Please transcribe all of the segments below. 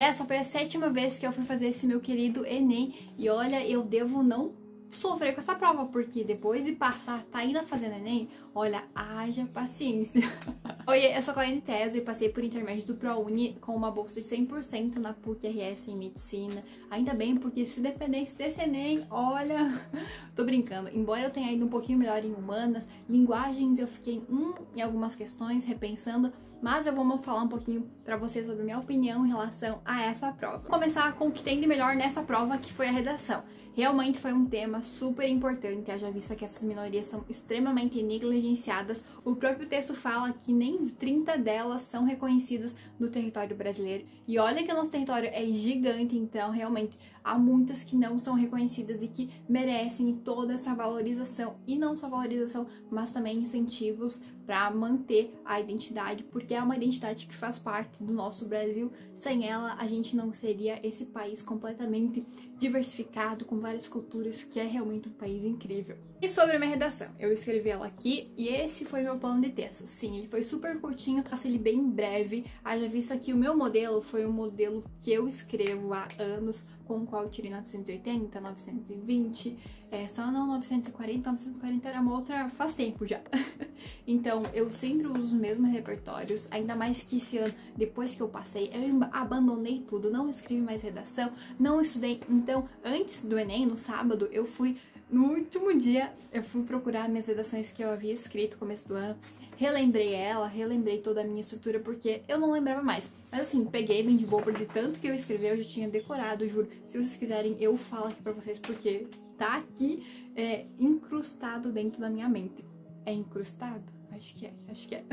Essa foi a 7ª vez que eu fui fazer esse meu querido Enem e olha, eu devo não sofrer com essa prova, porque depois de passar, tá ainda fazendo Enem, olha, haja paciência. Oi, eu sou a Claine Tesa e passei por intermédio do ProUni com uma bolsa de 100% na PUC-RS em Medicina. Ainda bem, porque se dependesse desse Enem, olha, tô brincando. Embora eu tenha ido um pouquinho melhor em humanas, linguagens eu fiquei em algumas questões, repensando, mas eu vou falar um pouquinho pra vocês sobre minha opinião em relação a essa prova. Vou começar com o que tem de melhor nessa prova, que foi a redação. Realmente foi um tema super importante, haja vista que essas minorias são extremamente negligenciadas. O próprio texto fala que nem 30 delas são reconhecidas no território brasileiro. E olha que o nosso território é gigante, então realmente há muitas que não são reconhecidas e que merecem toda essa valorização. E não só valorização, mas também incentivos para manter a identidade, porque é uma identidade que faz parte do nosso Brasil. Sem ela, a gente não seria esse país completamente diversificado, com várias culturas, que é realmente um país incrível. E sobre a minha redação, eu escrevi ela aqui e esse foi meu plano de texto. Sim, ele foi super curtinho, faço ele bem breve, haja vista que o meu modelo foi um modelo que eu escrevo há anos, com o qual eu tirei 980, 920, só não 940, 940 era uma outra, faz tempo já. Então, eu sempre uso os mesmos repertórios, ainda mais que esse ano, depois que eu passei, eu abandonei tudo, não escrevi mais redação, não estudei. Então, antes do Enem, no sábado, no último dia, eu fui procurar minhas redações que eu havia escrito no começo do ano, relembrei toda a minha estrutura, porque eu não lembrava mais. Mas assim, peguei bem de boa, porque de tanto que eu escrevi, eu já tinha decorado, juro. Se vocês quiserem, eu falo aqui pra vocês, porque tá aqui incrustado dentro da minha mente. É incrustado? Acho que é.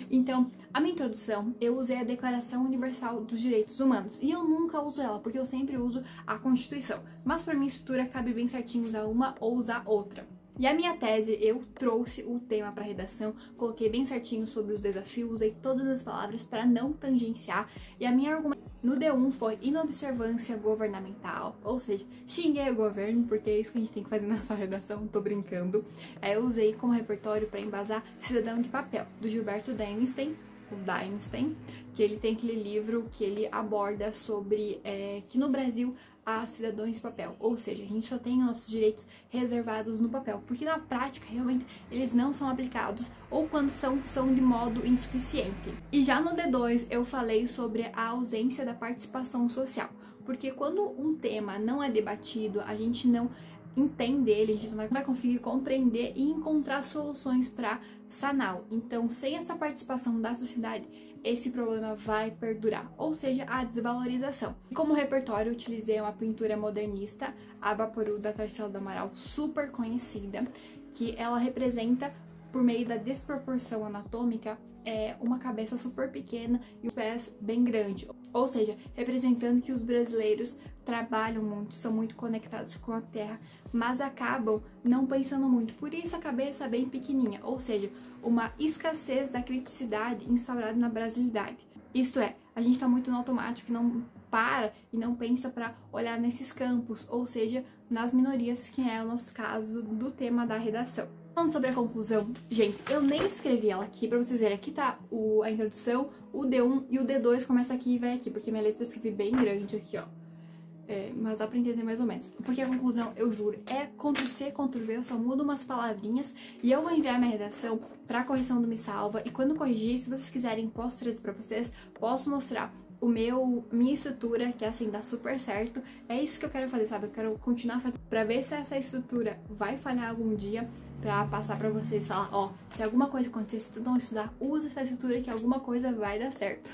Então, a minha introdução, eu usei a Declaração Universal dos Direitos Humanos. E eu nunca uso ela, porque eu sempre uso a Constituição. Mas pra minha estrutura, cabe bem certinho usar uma ou usar outra. E a minha tese, eu trouxe o tema para redação, coloquei bem certinho sobre os desafios, usei todas as palavras para não tangenciar, e a minha argumentação no D1 foi inobservância governamental, ou seja, xinguei o governo, porque é isso que a gente tem que fazer nessa redação, tô brincando. Aí eu usei como repertório para embasar Cidadão de Papel, do Gilberto Daimstein, que ele tem aquele livro que ele aborda sobre que no Brasil há cidadãos de papel, ou seja, a gente só tem nossos direitos reservados no papel, porque na prática realmente eles não são aplicados, ou quando são de modo insuficiente. E já no D2 eu falei sobre a ausência da participação social, porque quando um tema não é debatido, a gente não entende ele, a gente não vai conseguir compreender e encontrar soluções para saná-lo. Então, sem essa participação da sociedade, esse problema vai perdurar, ou seja, a desvalorização. E como repertório, eu utilizei uma pintura modernista, a Vaporu, da Tarsila do Amaral, super conhecida, que ela representa, por meio da desproporção anatômica, uma cabeça super pequena e os pés bem grandes, ou seja, representando que os brasileiros trabalham muito, são muito conectados com a terra, mas acabam não pensando muito, por isso a cabeça é bem pequenininha, ou seja, uma escassez da criticidade instaurada na brasilidade. Isto é, a gente está muito no automático, não para e não pensa para olhar nesses campos, ou seja, nas minorias, que é o nosso caso do tema da redação. Falando sobre a conclusão, gente, eu nem escrevi ela aqui, pra vocês verem, aqui tá a introdução, o D1 e o D2 começa aqui e vai aqui, porque minha letra eu escrevi bem grande aqui, ó. Mas dá pra entender mais ou menos. Porque a conclusão, eu juro, é Ctrl+C, Ctrl+V, eu só mudo umas palavrinhas e eu vou enviar minha redação pra correção do Me Salva. E quando corrigir, se vocês quiserem, posso trazer pra vocês, posso mostrar minha estrutura, que assim, dá super certo. É isso que eu quero fazer, sabe? Eu quero continuar fazendo pra ver se essa estrutura vai falhar algum dia, pra passar pra vocês e falar, ó, se alguma coisa acontecer, se tu não estudar, usa essa estrutura que alguma coisa vai dar certo.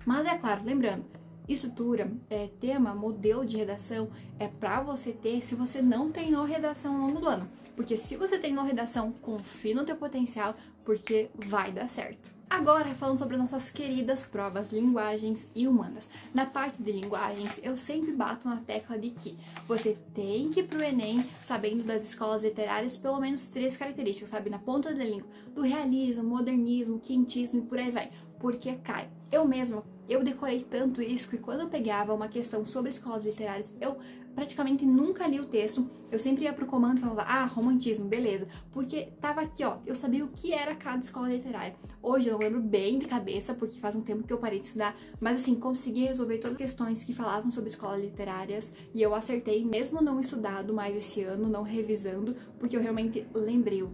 Mas é claro, lembrando, estrutura, tema, modelo de redação é pra você ter se você não treinou redação ao longo do ano. Porque se você treinou redação, confie no teu potencial, porque vai dar certo. Agora, falando sobre nossas queridas provas linguagens e humanas. Na parte de linguagens, eu sempre bato na tecla de que você tem que ir pro Enem sabendo das escolas literárias pelo menos 3 características, sabe? Na ponta da língua, do realismo, modernismo, quentismo e por aí vai. Porque cai. Eu mesma, eu decorei tanto isso que quando eu pegava uma questão sobre escolas literárias, eu praticamente nunca li o texto, eu sempre ia pro comando e falava, ah, romantismo, beleza, porque tava aqui, ó, eu sabia o que era cada escola literária. Hoje eu não lembro bem de cabeça, porque faz um tempo que eu parei de estudar, mas assim, consegui resolver todas as questões que falavam sobre escolas literárias, e eu acertei, mesmo não estudado mais esse ano, não revisando, porque eu realmente lembrei,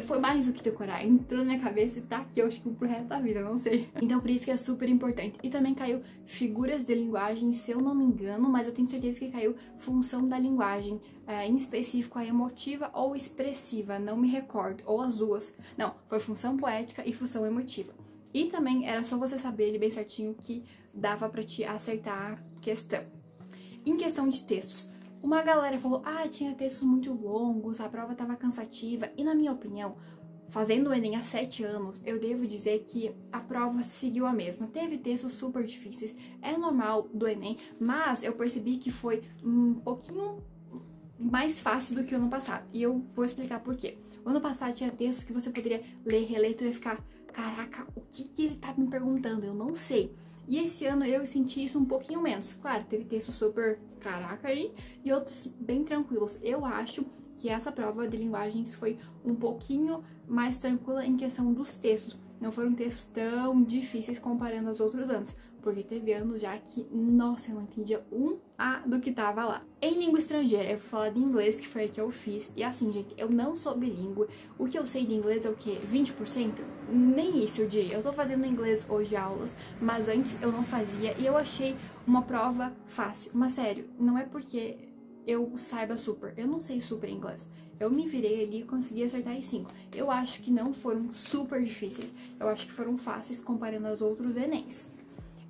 foi mais do que decorar, entrou na minha cabeça e tá aqui, eu acho que pro resto da vida, eu não sei. Então por isso que é super importante. E também caiu figuras de linguagem, se eu não me engano, mas eu tenho certeza que caiu função da linguagem, em específico a emotiva ou expressiva, não me recordo, ou as duas. Não, foi função poética e função emotiva. E também era só você saber bem certinho que dava pra te acertar a questão. Em questão de textos, uma galera falou, ah, tinha textos muito longos, a prova tava cansativa, e na minha opinião, fazendo o Enem há 7 anos, eu devo dizer que a prova seguiu a mesma. Teve textos super difíceis, é normal do Enem, mas eu percebi que foi um pouquinho mais fácil do que o ano passado. E eu vou explicar por quê. O ano passado tinha texto que você poderia ler, reler, e tu ia ficar, caraca, o que ele tá me perguntando? Eu não sei. E esse ano eu senti isso um pouquinho menos. Claro, teve textos super caraca aí e outros bem tranquilos. Eu acho que essa prova de linguagens foi um pouquinho mais tranquila em questão dos textos. Não foram textos tão difíceis comparando aos outros anos, porque teve anos já que, nossa, eu não entendia um A do que tava lá. Em língua estrangeira, eu vou falar de inglês, que foi a que eu fiz, e assim, gente, eu não sou bilíngue. O que eu sei de inglês é o quê? 20%? Nem isso eu diria. Eu tô fazendo inglês hoje aulas, mas antes eu não fazia, e eu achei uma prova fácil. Mas sério, não é porque eu saiba super. Eu não sei super inglês. Eu me virei ali e consegui acertar as 5. Eu acho que não foram super difíceis. Eu acho que foram fáceis comparando aos outros Enems.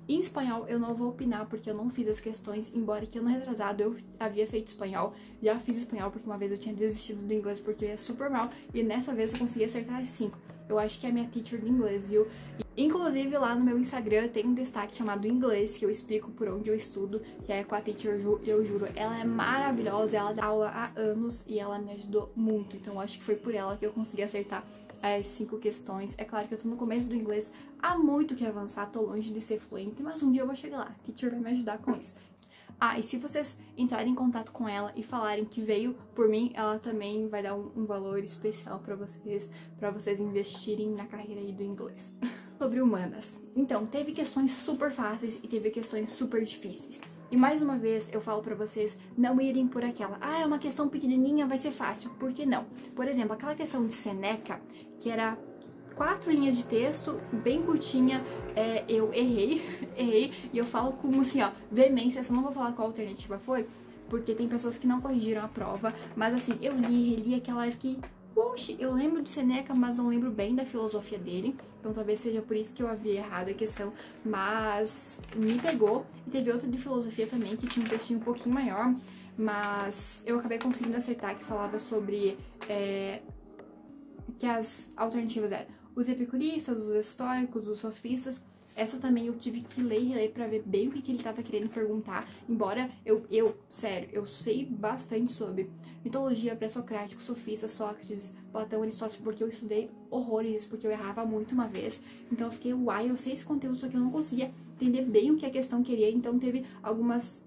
Em espanhol eu não vou opinar porque eu não fiz as questões, embora que ano retrasado eu havia feito espanhol. Já fiz espanhol porque uma vez eu tinha desistido do inglês porque eu ia super mal. E nessa vez eu consegui acertar as 5. Eu acho que é a minha teacher de inglês, viu? Inclusive lá no meu Instagram tem um destaque chamado Inglês, que eu explico por onde eu estudo, que é com a teacher Ju, eu juro, ela é maravilhosa, ela dá aula há anos e ela me ajudou muito, então eu acho que foi por ela que eu consegui acertar as 5 questões. É claro que eu tô no começo do inglês, há muito que avançar, tô longe de ser fluente, mas um dia eu vou chegar lá, a teacher vai me ajudar com isso. Ah, e se vocês entrarem em contato com ela e falarem que veio por mim, ela também vai dar um valor especial pra vocês investirem na carreira aí do inglês. Sobre humanas. Então, teve questões super fáceis e teve questões super difíceis. E mais uma vez eu falo pra vocês não irem por aquela, ah, é uma questão pequenininha, vai ser fácil. Por que não? Por exemplo, aquela questão de Seneca, que era 4 linhas de texto, bem curtinha, eu errei, e eu falo como assim, ó, veemência, eu só não vou falar qual alternativa foi, porque tem pessoas que não corrigiram a prova, mas assim, eu li, reli aquela e fiquei, poxa, eu lembro de Seneca, mas não lembro bem da filosofia dele, então talvez seja por isso que eu havia errado a questão, mas me pegou. E teve outra de filosofia também, que tinha um textinho um pouquinho maior, mas eu acabei conseguindo acertar, que falava sobre, que as alternativas eram os epicuristas, os estoicos, os sofistas. Essa também eu tive que ler e reler pra ver bem o que ele tava querendo perguntar, embora sério, eu sei bastante sobre mitologia, pré-socrático, sofista, Sócrates, Platão, Aristóteles, porque eu estudei horrores, porque eu errava muito uma vez, então eu fiquei, uai, eu sei esse conteúdo, só que eu não conseguia entender bem o que a questão queria, então teve alguns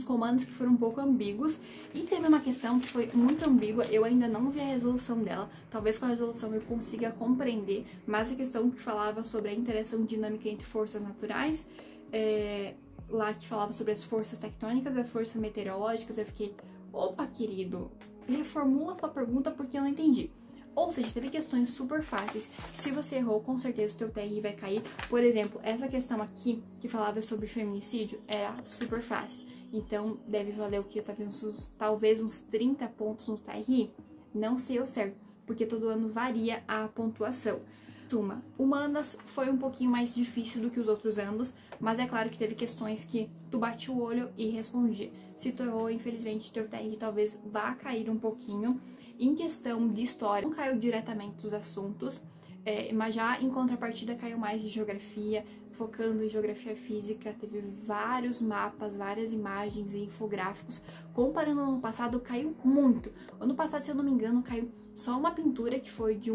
comandos que foram um pouco ambíguos, e teve uma questão que foi muito ambígua, eu ainda não vi a resolução dela, talvez com a resolução eu consiga compreender, mas a questão que falava sobre a interação dinâmica entre forças naturais, lá que falava sobre as forças tectônicas e as forças meteorológicas, eu fiquei, opa, querido, reformula sua pergunta porque eu não entendi. Ou seja, teve questões super fáceis, se você errou, com certeza o teu TRI vai cair. Por exemplo, essa questão aqui, que falava sobre feminicídio, era super fácil. Então, deve valer o que? Talvez uns 30 pontos no TRI? Não sei ao certo, porque todo ano varia a pontuação. Suma, humanas foi um pouquinho mais difícil do que os outros anos, mas é claro que teve questões que tu bate o olho e responde. Se tu errou, infelizmente, teu TRI talvez vá cair um pouquinho. Em questão de história, não caiu diretamente dos assuntos, mas já em contrapartida caiu mais de geografia, focando em geografia física, teve vários mapas, várias imagens e infográficos. Comparando ao ano passado, caiu muito. Ano passado, se eu não me engano, caiu só uma pintura que foi de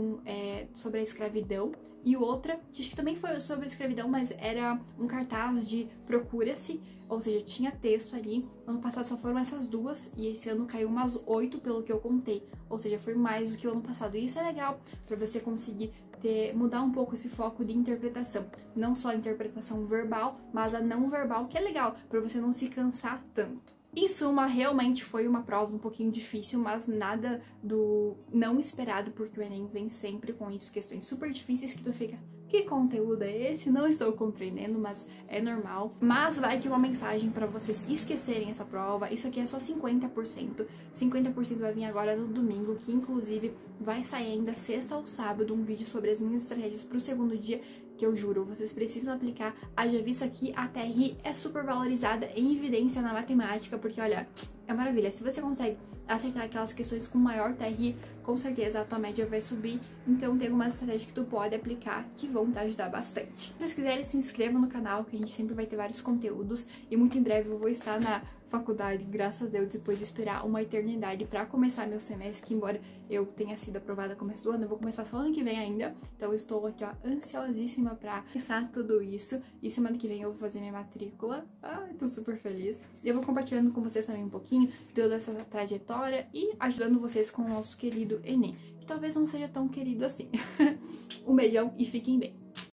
sobre a escravidão, E outra, acho que também foi sobre escravidão, mas era um cartaz de procura-se, ou seja, tinha texto ali. Ano passado só foram essas duas e esse ano caiu umas 8 pelo que eu contei, ou seja, foi mais do que o ano passado. E isso é legal para você conseguir mudar um pouco esse foco de interpretação, não só a interpretação verbal, mas a não verbal, que é legal, para você não se cansar tanto. Em suma, realmente foi uma prova um pouquinho difícil, mas nada do não esperado, porque o Enem vem sempre com isso, questões super difíceis que tu fica... Que conteúdo é esse? Não estou compreendendo, mas é normal. Mas vai aqui uma mensagem para vocês esquecerem essa prova. Isso aqui é só 50%. 50% vai vir agora no domingo, que inclusive vai sair ainda sexta ou sábado um vídeo sobre as minhas estratégias para o segundo dia, que eu juro, vocês precisam aplicar. Haja vista que a TRI é super valorizada em evidência na matemática, porque olha, é maravilha. Se você consegue acertar aquelas questões com maior TRI, com certeza a tua média vai subir. Então tem algumas estratégias que tu pode aplicar que vão te ajudar bastante. Se vocês quiserem, se inscrevam no canal, que a gente sempre vai ter vários conteúdos. E muito em breve eu vou estar na faculdade, graças a Deus, depois de esperar uma eternidade pra começar meu semestre, que embora eu tenha sido aprovada no começo do ano, eu vou começar só ano que vem ainda. Então eu estou aqui, ó, ansiosíssima pra começar tudo isso. E semana que vem eu vou fazer minha matrícula. Ai, tô super feliz. E eu vou compartilhando com vocês também um pouquinho de toda essa trajetória e ajudando vocês com o nosso querido Enem, que talvez não seja tão querido assim. Um beijão e fiquem bem!